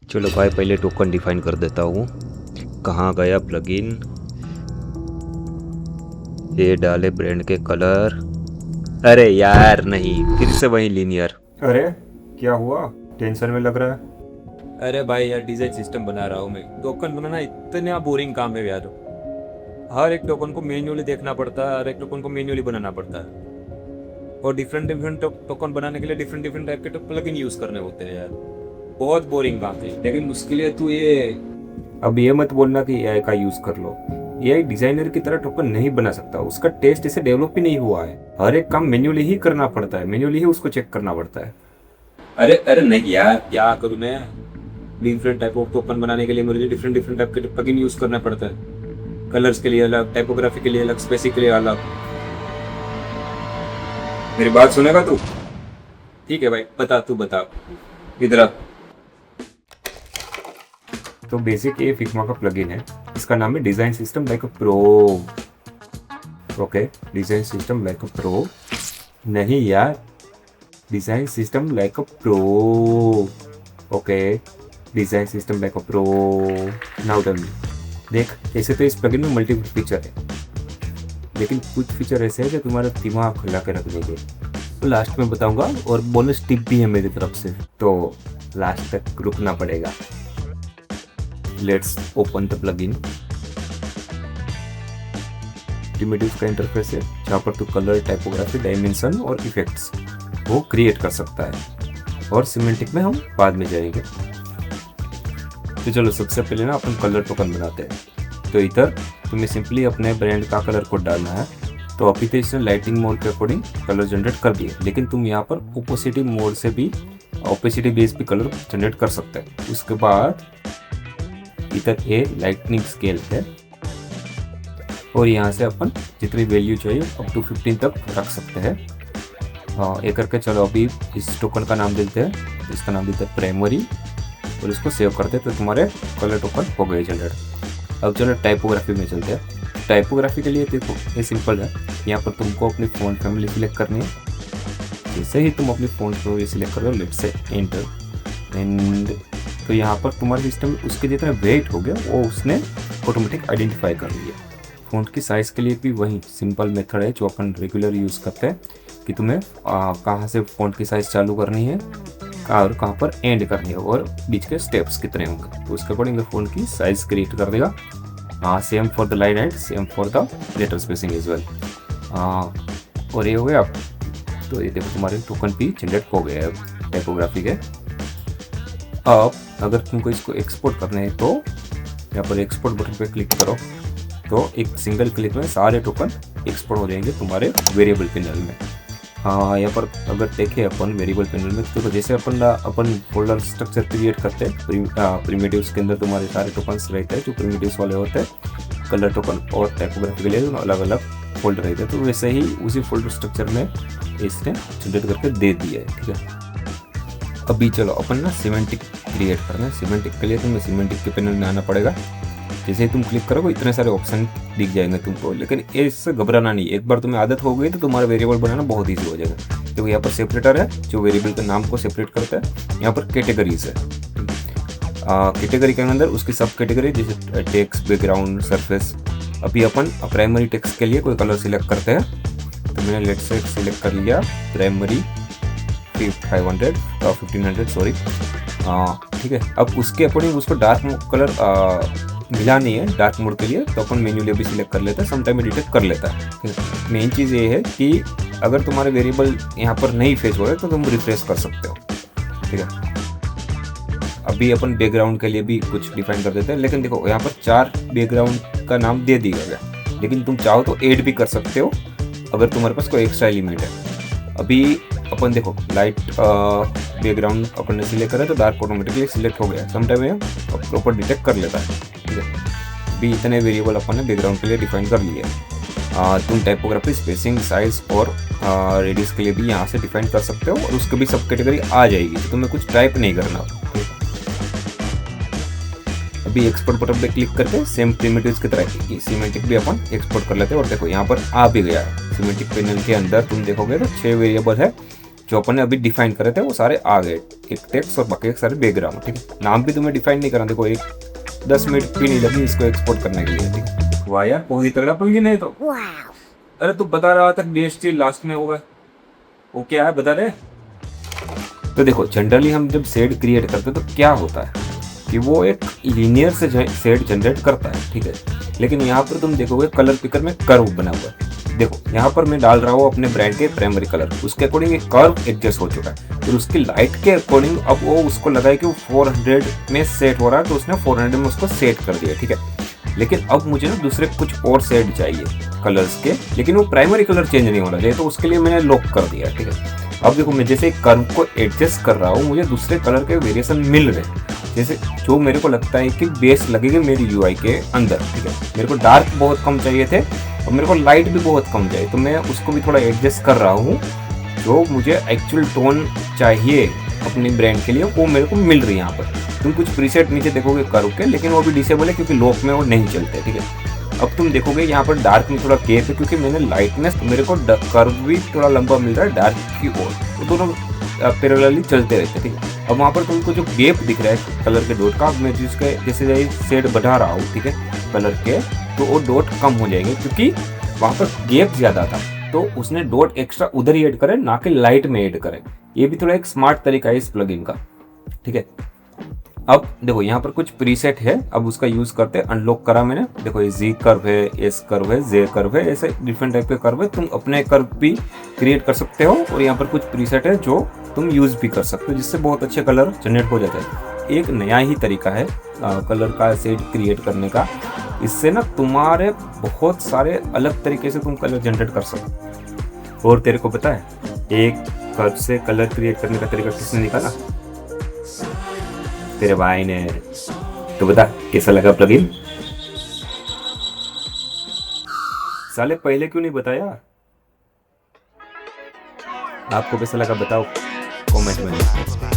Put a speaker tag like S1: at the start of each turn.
S1: चलो भाई पहले टोकन डिफाइन कर देता हूँ। कहाँ गया प्लगइन? ये डाले ब्रांड के कलर। अरे यार नहीं, फिर से वही लीनियर।
S2: अरे क्या हुआ? टेंशन में लग रहा है।
S1: अरे भाई यार, डिजाइन सिस्टम बना रहा हूँ मैं। टोकन बनाना इतना बोरिंग काम है यार। हर एक टोकन को मैन्युअली देखना पड़ता है, हर एक टोकन को मैन्युअली बनाना पड़ता है, और डिफरेंट डिफरेंट टोकन बनाने के लिए डिफरेंट डिफरेंट टाइप के प्लगइन यूज करने होते हैं यार। बहुत बोरिंग काम है, लेकिन उसके लिए तू ये
S2: अब ये मत बोलना कि एआई का यूज कर लो। एआई डिजाइनर की तरह टोकन नहीं बना सकता, उसका टेस्ट इसे डेवलप ही नहीं हुआ है। हर एक काम मैन्युअली ही करना पड़ता है, मैन्युअली ही उसको चेक करना पड़ता है।
S1: अरे अरे नहीं यार, क्या करूँ मैं? डिफरेंट टाइप ऑफ टोकन बनाने के लिए मुझे डिफरेंट डिफरेंट टाइप के प्लगइन यूज करना पड़ता है। कलर्स के लिए अलग, टाइपोग्राफी के लिए अलग, स्पेसिंग के लिए अलग। मेरी बात सुनेगा तू? ठीक है भाई, बता, तू बता। इधर आ।
S2: तो बेसिक ये फिग्मा का प्लगइन है। इसका नाम है design system like a pro. Okay, design system like a pro नहीं यार, design system like a pro. Okay, design system like a pro. Now tell me. देख, ऐसे तो इस प्लगइन में मल्टीपल फीचर है, लेकिन कुछ फीचर ऐसे हैं जो तुम्हारा दिमाग खुला के रख देंगे। तो लास्ट में बताऊंगा, और बोनस टिप भी है मेरी तरफ से, तो लास्ट तक रुकना पड़ेगा। Let's open the plugin. Primitives का इंटरफेस है, जहाँ पर तू कलर, टाइपोग्राफी, डायमेंशन और इफेक्ट्स वो क्रिएट कर सकता है, और सिमेंटिक में हम बाद में जाएंगे। तो चलो सबसे पहले ना अपन कलर टोकन बनाते हैं। तो इधर तुम्हें सिंपली अपने ब्रांड का कलर कोड डालना है। तो अभी तो इसने लाइटिंग मोड के अकॉर्डिंग कलर जनरेट कर दिए, लेकिन तुम यहाँ पर ओपेसिटी मोड से भी, ओपेसिटी बेस भी कलर जनरेट कर सकते हैं। उसके बाद इधर ये लाइटनिंग स्केल है, और यहाँ से अपन जितनी वैल्यू चाहिए अप टू 15 तक रख सकते हैं। हाँ, ये करके चलो अभी इस टोकन का नाम देते हैं, इसका नाम देते हैं प्राइमरी, और इसको सेव करते हैं। तो तुम्हारे कलर टोकन हो गए जनरेट। अब चलो टाइपोग्राफी में चलते हैं। टाइपोग्राफी के लिए देखो ये सिंपल है, यहाँ पर तुमको अपनी फ़ॉन्ट फैमिली सिलेक्ट करनी है। जैसे ही तुम अपनी फ़ॉन्ट फैमिली सिलेक्ट करो, लेट्स से एंटर, एंड तो यहाँ पर तुम्हारे सिस्टम में उसके जितना वेट हो गया वो उसने ऑटोमेटिक आइडेंटिफाई कर लिया। फ़ॉन्ट की साइज़ के लिए भी वही सिंपल मेथड है जो अपन रेगुलर यूज़ करते हैं, कि तुम्हें कहाँ से फ़ॉन्ट की साइज़ चालू करनी है और कहाँ पर एंड करनी है, और बीच के स्टेप्स कितने होंगे, तो उसके अकॉर्डिंग फ़ॉन्ट की साइज़ क्रिएट कर देगा। Same for the line and same for the letter spacing as well. और ये हो गया। तो ये देखो तुम्हारे टोकन भी जनरेट हो गए हैं टाइपोग्राफी के। अब अगर तुमको इसको एक्सपोर्ट करना है तो यहाँ पर एक्सपोर्ट बटन पे क्लिक करो, तो एक सिंगल क्लिक में सारे टोकन एक्सपोर्ट हो जाएंगे तुम्हारे वेरिएबल पैनल में। हाँ, यहाँ पर अगर देखें अपन वेरिएबल पैनल में, तो जैसे अपन फोल्डर स्ट्रक्चर क्रिएट करते हैं, प्रिमिटिव्स के अंदर तुम्हारे सारे टोकन्स रहते हैं जो प्रिमिटिव्स वाले होते हैं, कलर टोकन और टाइपोग्राफी के लिए अलग अलग फोल्डर रहते हैं। तो वैसे ही उसी फोल्डर स्ट्रक्चर में इसने जनरेट करके दे दिया है। ठीक है, अभी चलो अपन ना सिमेंटिक क्रिएट करना है। सिमेंटिक के लिए तुम्हें सिमेंटिक के पैनल में आना पड़ेगा। जैसे ही तुम क्लिक करोगे इतने सारे ऑप्शन दिख जाएंगे तुमको, लेकिन इससे घबराना नहीं। एक बार तुम्हें आदत हो गई तो तुम्हारा वेरिएबल बनाना बहुत ईजी हो जाएगा। देखो यहाँ पर सेपरेटर है जो वेरिएबल के नाम को सेपरेट करता है। यहाँ पर कैटेगरीज है, कैटेगरी के अंदर उसकी सब कैटेगरी, जैसे टेक्स्ट, बैकग्राउंड, सरफेस। अभी अपन प्राइमरी टेक्स्ट के लिए कोई कलर सिलेक्ट करते हैं, तो मैंने लेट से सिलेक्ट कर लिया प्राइमरी 1500 सॉरी। ठीक है, अब उसके अकॉर्डिंग उसको डार्क कलर मिला नहीं है डार्क मोड के लिए, तो अपन मैन्युअली भी सिलेक्ट कर लेता है, समटाइम डिटेक्ट कर लेता है। मेन चीज़ ये है कि अगर तुम्हारे वेरिएबल यहाँ पर नहीं फेच हो रहे तो तुम रिफ्रेश कर सकते हो। ठीक है, अभी अपन बैकग्राउंड के लिए भी कुछ डिफाइन कर देते हैं, लेकिन देखो यहाँ पर 4 बैकग्राउंड का नाम दे दिया गया, लेकिन तुम चाहो तो ऐड भी कर सकते हो अगर तुम्हारे पास कोई एक्स्ट्रा एलिमेंट है। अभी अपन देखो लाइट बैकग्राउंड अपन ने सिलेक्ट करा तो डार्क ऑटोमेटिकली सिलेक्ट हो गया, समटाइम ये प्रॉपर डिटेक्ट कर लेता है। ठीक है, अभी इतने वेरिएबल अपन ने बैकग्राउंड के लिए डिफाइन कर लिए। तुम टाइपोग्राफी, स्पेसिंग, साइज और रेडियस के लिए भी यहाँ से डिफाइन कर सकते हो, और उसके भी सब कैटेगरी आ जाएगी, तो तुम्हें कुछ टाइप नहीं करना। अभी एक्सपोर्ट बटन पे क्लिक करके सेम प्रिमिटिव्स की तरह सिमेंटिक भी अपन एक्सपोर्ट कर लेते हैं। और देखो यहाँ पर आ भी गया है सिमेंटिक पैनल के अंदर, तुम देखोगे तो 6 वेरिएबल है जो अपन ने अभी डिफाइन करे थे वो सारे आ गए, एक टेक्स्ट और बाकी सारे बैकग्राउंड। ठीक है, नाम भी तुम्हें डिफाइन नहीं करना। देखो एक 10 मिनट भी नहीं लगी इसको एक्सपोर्ट करने के लिए। ठीक है, वाह यार बहुत ही तगड़ा पल नहीं तो। अरे तू बता रहा था DST लास्ट में होगा, वो क्या है बता रहे? तो देखो जनरली हम जब शेड क्रिएट करते हैं तो क्या होता है कि वो एक लीनियर से शेड जनरेट करता है। ठीक है, लेकिन यहाँ पर तुम देखोगे कलर पिकर में कर्व बना हुआ है। देखो यहाँ पर मैं डाल रहा हूँ अपने ब्रांड के प्राइमरी कलर, उसके अकॉर्डिंग एक कर्व एडजस्ट हो चुका है। फिर उसकी लाइट के अकॉर्डिंग अब वो उसको लगा है कि वो 400 में सेट हो रहा है, तो उसने 400 में उसको सेट कर दिया। ठीक है, लेकिन अब मुझे ना दूसरे कुछ और शेड चाहिए कलर्स के, लेकिन वो प्राइमरी कलर चेंज नहीं होना चाहिए, तो उसके लिए मैंने लॉक कर दिया। ठीक है, अब देखो मैं जैसे कर्व को एडजस्ट कर रहा हूँ, मुझे दूसरे कलर के वेरिएशन मिल रहे हैं, जैसे जो मेरे को लगता है कि बेस लगेगा मेरी UI के अंदर। ठीक है, मेरे को डार्क बहुत कम चाहिए थे और मेरे को लाइट भी बहुत कम चाहिए, तो मैं उसको भी थोड़ा एडजस्ट कर रहा हूँ। जो मुझे एक्चुअल टोन चाहिए अपनी ब्रांड के लिए वो मेरे को मिल रही है यहाँ पर। तुम कुछ प्रीसेट नीचे देखोगे कर्व के, लेकिन वो भी डिसेबल है क्योंकि लॉक में वो नहीं चलते। ठीक है, अब तुम देखोगे यहाँ पर डार्क में थोड़ा गैप है क्योंकि मैंने लाइटनेस, मेरे को कर्व भी थोड़ा लंबा मिल रहा है डार्क की ओर, तो दोनों पैरेलली चलते रहते हैं। ठीक है, अब वहाँ पर तुमको जो गैप दिख रहा है कलर के डॉट का, मैं जिसके जैसे शेड बढ़ा रहा हूँ ठीक है कलर के, तो वो डॉट कम हो जाएंगे क्योंकि वहाँ पर गैप ज़्यादा था, तो उसने डॉट एक्स्ट्रा उधर ही ऐड करे, ना कि लाइट में ऐड करे। ये भी थोड़ा एक स्मार्ट तरीका है इस प्लगइन का। ठीक है, अब देखो यहाँ पर कुछ प्रीसेट है, अब उसका यूज करते हैं। अनलॉक करा मैंने, देखो ये Z कर्व है, S कर्व है, J कर्व है, ऐसे डिफरेंट टाइप के कर्व है। तुम अपने कर्व भी क्रिएट कर सकते हो और यहाँ पर कुछ प्रीसेट है जो तुम यूज भी कर सकते हो, जिससे बहुत अच्छे कलर जनरेट हो जाते हैं। एक नया ही तरीका है कलर का शेड क्रिएट करने का, इससे ना तुम्हारे बहुत सारे अलग तरीके से तुम कलर जनरेट कर सकते हो। और तेरे को पता है एक कर्व से कलर क्रिएट करने का तरीका किसने निकाला? तेरे भाई ने। तो बता कैसा लगा प्लगइन? साले पहले क्यों नहीं बताया? आपको कैसा लगा बताओ कमेंट में।